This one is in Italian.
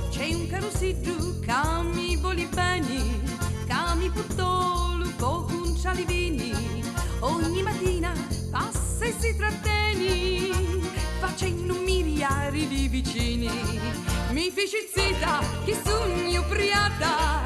C'è un carosiddu che mi voli bene, che mi puttolo con cialivini. Ogni mattina passa e si tratteni, facendo miliardi di vicini. Mi fece zitta che sogno ubriata,